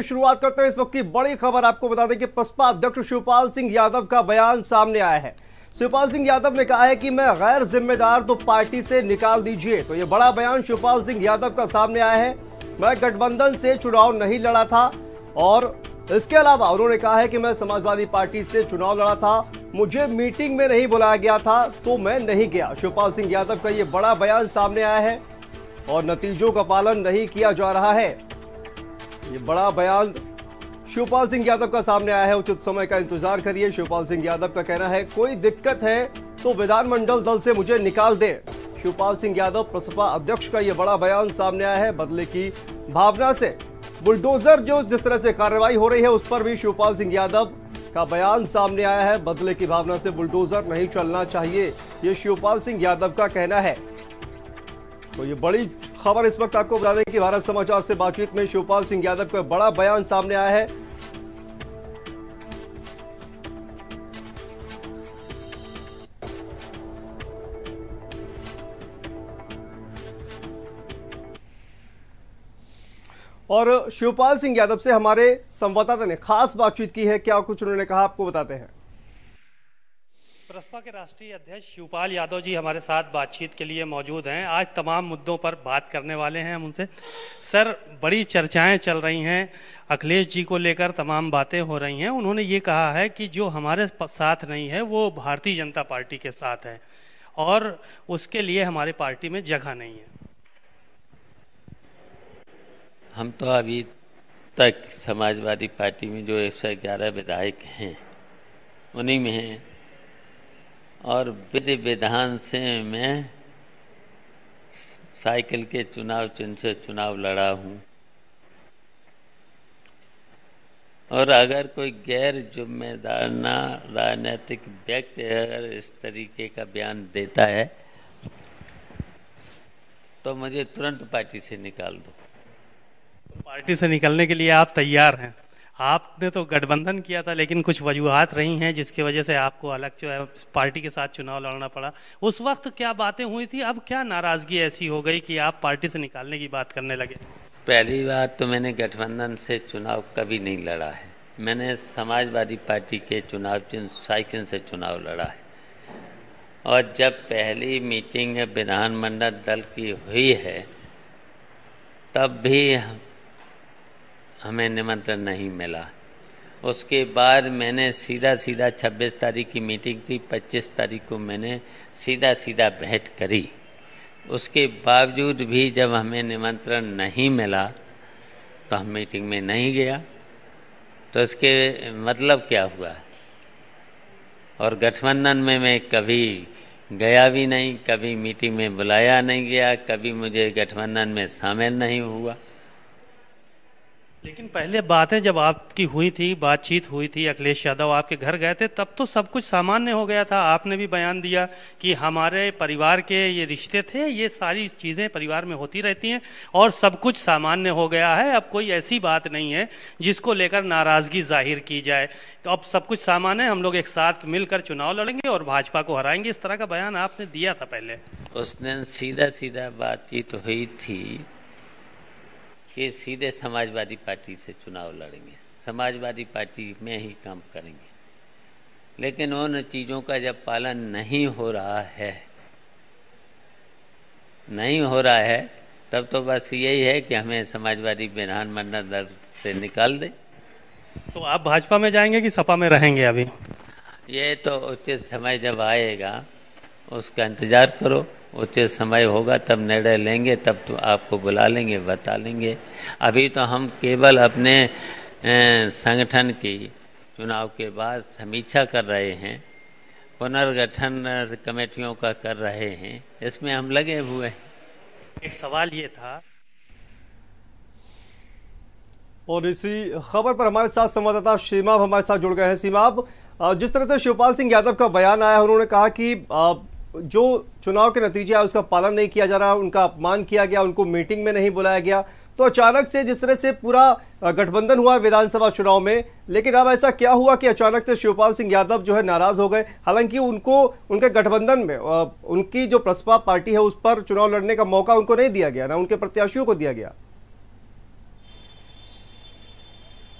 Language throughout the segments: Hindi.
शुरुआत करते हैं इस वक्त की बड़ी खबर। आपको बता दें कि बसपा अध्यक्ष शिवपाल सिंह यादव का बयान सामने आया है। शिवपाल सिंह यादव ने कहा है कि मैं गैर जिम्मेदार तो पार्टी से निकाल दीजिए। तो ये बड़ा बयान शिवपाल सिंह यादव का सामने आया है। मैं गठबंधन से चुनाव नहीं लड़ा था और इसके अलावा उन्होंने कहा है कि मैं समाजवादी पार्टी से चुनाव लड़ा था, मुझे मीटिंग में नहीं बुलाया गया था तो मैं नहीं गया। शिवपाल सिंह यादव का ये बड़ा बयान सामने आया है और नतीजों का पालन नहीं किया जा रहा है। ये बड़ा बयान शिवपाल सिंह यादव का सामने आया है। उचित समय का इंतजार करिए। शिवपाल सिंह यादव का कहना है कोई दिक्कत है तो विधानमंडल दल से मुझे निकाल दे। शिवपाल सिंह यादव बसपा अध्यक्ष का ये बड़ा बयान सामने आया है। बदले की भावना से बुलडोजर जिस तरह से कार्रवाई हो रही है उस पर भी शिवपाल सिंह यादव का बयान सामने आया है। बदले की भावना से बुलडोजर नहीं चलना चाहिए, ये शिवपाल सिंह यादव का कहना है। तो ये बड़ी खबर इस वक्त आपको बता दें कि भारत समाचार से बातचीत में शिवपाल सिंह यादव का बड़ा बयान सामने आया है। और शिवपाल सिंह यादव से हमारे संवाददाता ने खास बातचीत की है। क्या कुछ उन्होंने कहा आपको बताते हैं। बसपा के राष्ट्रीय अध्यक्ष शिवपाल यादव जी हमारे साथ बातचीत के लिए मौजूद हैं। आज तमाम मुद्दों पर बात करने वाले हैं हम उनसे। सर, बड़ी चर्चाएं चल रही हैं, अखिलेश जी को लेकर तमाम बातें हो रही हैं। उन्होंने ये कहा है कि जो हमारे साथ नहीं है वो भारतीय जनता पार्टी के साथ है और उसके लिए हमारे पार्टी में जगह नहीं है। हम तो अभी तक समाजवादी पार्टी में जो 111 विधायक हैं उन्हीं में हैं और विधि विधान से मैं साइकिल के चुनाव चिन्ह से चुनाव लड़ा हूँ। और अगर कोई गैर जिम्मेदार राजनीतिक व्यक्ति अगर इस तरीके का बयान देता है तो मुझे तुरंत पार्टी से निकाल दो। पार्टी से निकलने के लिए आप तैयार हैं? आपने तो गठबंधन किया था लेकिन कुछ वजूहात रही हैं जिसकी वजह से आपको अलग जो है पार्टी के साथ चुनाव लड़ना पड़ा। उस वक्त क्या बातें हुई थी, अब क्या नाराजगी ऐसी हो गई कि आप पार्टी से निकालने की बात करने लगे? पहली बात तो मैंने गठबंधन से चुनाव कभी नहीं लड़ा है। मैंने समाजवादी पार्टी के चुनाव चिन्ह साइकिल से चुनाव लड़ा है। और जब पहली मीटिंग विधानमंडल दल की हुई है तब भी हमें निमंत्रण नहीं मिला। उसके बाद मैंने सीधा 26 तारीख की मीटिंग थी, 25 तारीख को मैंने सीधा भेंट करी। उसके बावजूद भी जब हमें निमंत्रण नहीं मिला तो हम मीटिंग में नहीं गया। तो इसके मतलब क्या हुआ? और गठबंधन में मैं कभी गया भी नहीं, कभी मीटिंग में बुलाया नहीं गया, कभी मुझे गठबंधन में शामिल नहीं हुआ। लेकिन पहले बातें जब आपकी हुई थी, बातचीत हुई थी, अखिलेश यादव आपके घर गए थे, तब तो सब कुछ सामान्य हो गया था। आपने भी बयान दिया कि हमारे परिवार के ये रिश्ते थे, ये सारी चीज़ें परिवार में होती रहती हैं और सब कुछ सामान्य हो गया है। अब कोई ऐसी बात नहीं है जिसको लेकर नाराज़गी जाहिर की जाए। तो अब सब कुछ सामान्य है, हम लोग एक साथ मिलकर चुनाव लड़ेंगे और भाजपा को हराएंगे। इस तरह का बयान आपने दिया था पहले। उस दिन सीधा बातचीत हुई थी कि सीधे समाजवादी पार्टी से चुनाव लड़ेंगे, समाजवादी पार्टी में ही काम करेंगे। लेकिन उन चीज़ों का जब पालन नहीं हो रहा है तब तो बस यही है कि हमें समाजवादी विधानमंडल दल से निकाल दे। तो आप भाजपा में जाएंगे कि सपा में रहेंगे? अभी ये तो उचित समय जब आएगा उसका इंतज़ार करो। उचित समय होगा तब निर्णय लेंगे, तब तो आपको बुला लेंगे, बता लेंगे। अभी तो हम केवल अपने संगठन की चुनाव के बाद समीक्षा कर रहे हैं, पुनर्गठन कमेटियों का कर रहे हैं, इसमें हम लगे हुए हैं। एक सवाल ये था, और इसी खबर पर हमारे साथ संवाददाता सीमा हमारे साथ जुड़ गए हैं। सीमा, जिस तरह से शिवपाल सिंह यादव का बयान आया, उन्होंने कहा कि जो चुनाव के नतीजे आए उसका पालन नहीं किया जा रहा, उनका अपमान किया गया, उनको मीटिंग में नहीं बुलाया गया। तो अचानक से जिस तरह से पूरा गठबंधन हुआ विधानसभा चुनाव में, लेकिन अब ऐसा क्या हुआ कि अचानक से शिवपाल सिंह यादव जो है नाराज हो गए? हालांकि उनको उनके गठबंधन में उनकी जो बसपा पार्टी है उस पर चुनाव लड़ने का मौका उनको नहीं दिया गया, ना उनके प्रत्याशियों को दिया गया।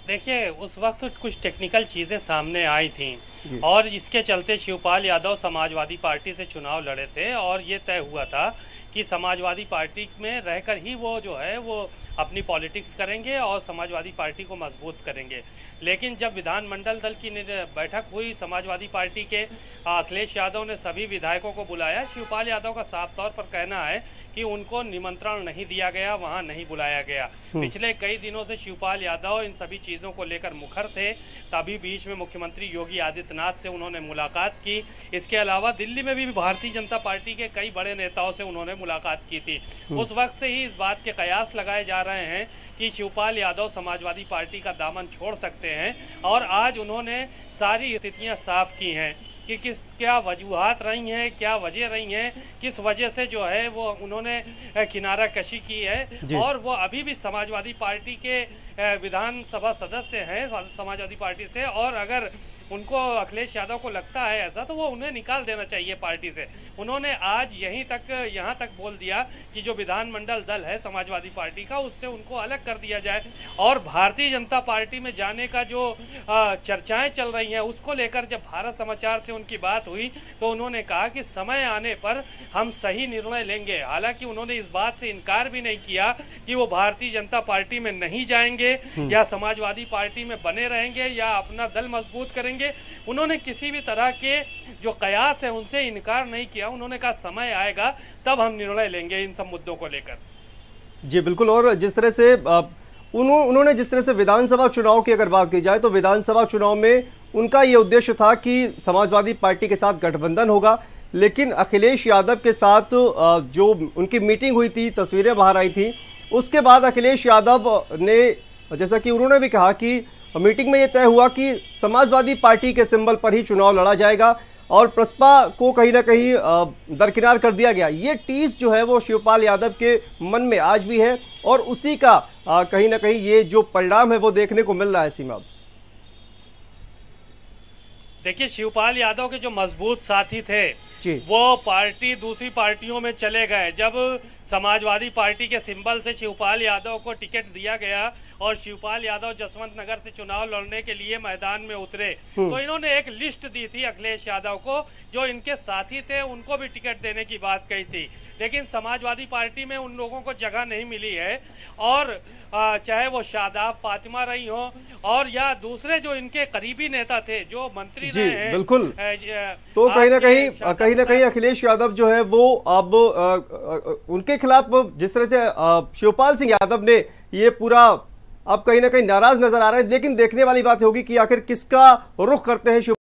देखिए, उस वक्त कुछ टेक्निकल चीज़ें सामने आई थी और इसके चलते शिवपाल यादव समाजवादी पार्टी से चुनाव लड़े थे और ये तय हुआ था कि समाजवादी पार्टी में रहकर ही वो जो है वो अपनी पॉलिटिक्स करेंगे और समाजवादी पार्टी को मजबूत करेंगे। लेकिन जब विधानमंडल दल की बैठक हुई समाजवादी पार्टी के, अखिलेश यादव ने सभी विधायकों को बुलाया। शिवपाल यादव का साफ तौर पर कहना है कि उनको निमंत्रण नहीं दिया गया, वहाँ नहीं बुलाया गया। पिछले कई दिनों से शिवपाल यादव इन सभी चीज़ों को लेकर मुखर थे। तभी बीच में मुख्यमंत्री योगी आदित्यनाथ से उन्होंने मुलाकात की। इसके अलावा दिल्ली में भी भारतीय जनता पार्टी के कई बड़े नेताओं से उन्होंने मुलाकात की थी। उस वक्त से ही इस बात के कयास लगाए जा रहे हैं कि शिवपाल यादव समाजवादी पार्टी का दामन छोड़ सकते हैं और आज उन्होंने सारी स्थितियां साफ की हैं कि क्या वजूहात रही हैं, क्या वजह रही हैं, किस वजह से जो है वो उन्होंने किनारा कशी की है। और वो अभी भी समाजवादी पार्टी के विधानसभा सदस्य हैं समाजवादी पार्टी से, और अगर उनको अखिलेश यादव को लगता है ऐसा तो वो उन्हें निकाल देना चाहिए पार्टी से। उन्होंने आज यहाँ तक बोल दिया कि जो विधानमंडल दल है समाजवादी पार्टी का उससे उनको अलग कर दिया जाए। और भारतीय जनता पार्टी में जाने का जो चर्चाएं चल रही हैं उसको लेकर जब भारत समाचार से उनकी बात हुई तो उन्होंने कहा कि समय आने पर हम सही निर्णय लेंगे। हालांकि उन्होंने इस बात से इनकार भी नहीं किया कि वो भारतीय जनता पार्टी में नहीं जाएंगे या समाजवादी पार्टी में बने रहेंगे या अपना दल मजबूत करेंगे। उन्होंने किसी भी तरह के जो कयास है उनसे इनकार नहीं किया। उन्होंने कहा समय आएगा तब हम निर्णय लेंगे इन सब मुद्दों को लेकर। जी बिल्कुल। और जिस तरह से उन्होंने जिस तरह से विधानसभा चुनाव की अगर बात की जाए तो विधानसभा चुनाव में उनका ये उद्देश्य था कि समाजवादी पार्टी के साथ गठबंधन होगा, लेकिन अखिलेश यादव के साथ जो उनकी मीटिंग हुई थी, तस्वीरें बाहर आई थी, उसके बाद अखिलेश यादव ने, जैसा कि उन्होंने भी कहा कि मीटिंग में ये तय हुआ कि समाजवादी पार्टी के सिंबल पर ही चुनाव लड़ा जाएगा और प्रसपा को कहीं ना कहीं दरकिनार कर दिया गया। ये टीस जो है वो शिवपाल यादव के मन में आज भी है और उसी का कहीं ना कहीं ये जो परिणाम है वो देखने को मिल रहा है। सीमा, देखिए, शिवपाल यादव के जो मजबूत साथी थे वो पार्टी दूसरी पार्टियों में चले गए। जब समाजवादी पार्टी के सिंबल से शिवपाल यादव को टिकट दिया गया और शिवपाल यादव जसवंत नगर से चुनाव लड़ने के लिए मैदान में उतरे तो इन्होंने एक लिस्ट दी थी अखिलेश यादव को, जो इनके साथी थे उनको भी टिकट देने की बात कही थी। लेकिन समाजवादी पार्टी में उन लोगों को जगह नहीं मिली है और चाहे वो शादाब फातिमा रही हो और या दूसरे जो इनके करीबी नेता थे जो मंत्री रहे हैं। बिल्कुल। तो कहीं ना कहीं अखिलेश यादव जो है वो अब उनके खिलाफ जिस तरह से शिवपाल सिंह यादव ने ये पूरा अब कहीं ना कहीं नाराज नजर आ रहे हैं। लेकिन देखने वाली बात होगी कि आखिर किसका रुख करते हैं